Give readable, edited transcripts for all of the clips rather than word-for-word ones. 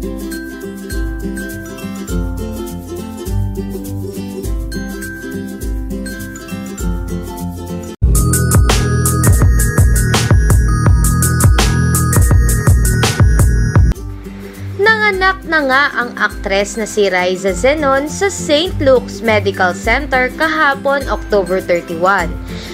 Nanganak na nga ang aktres na si Raisa Zenon sa St. Luke's Medical Center kahapon October 31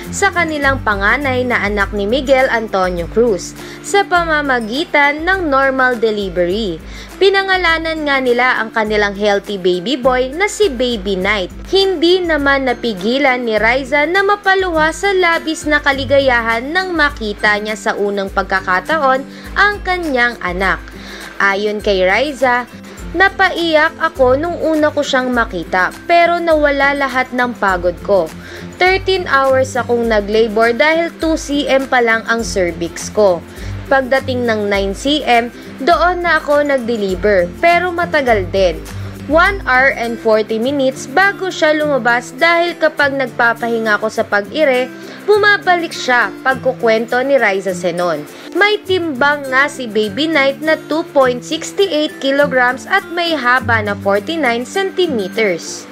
sa kanilang panganay na anak ni Miguel Antonio Cruz sa pamamagitan ng normal delivery. Pinangalanan nga nila ang kanilang healthy baby boy na si Baby Knight. Hindi naman napigilan ni Raisa na mapaluha sa labis na kaligayahan nang makita niya sa unang pagkakataon ang kanyang anak. Ayon kay Raisa, napaiyak ako nung una ko siyang makita pero nawala lahat ng pagod ko. 13 hours akong nag-labor dahil 2 cm pa lang ang cervix ko. Pagdating ng 9 cm, doon na ako nag-deliver pero matagal din. 1 hour and 40 minutes bago siya lumabas dahil kapag nagpapahinga ako sa pag-ire, bumabalik siya, pagkukwento ni Raisa Zenon. May timbang nga si Baby Knight na 2.68 kilograms at may haba na 49 centimeters.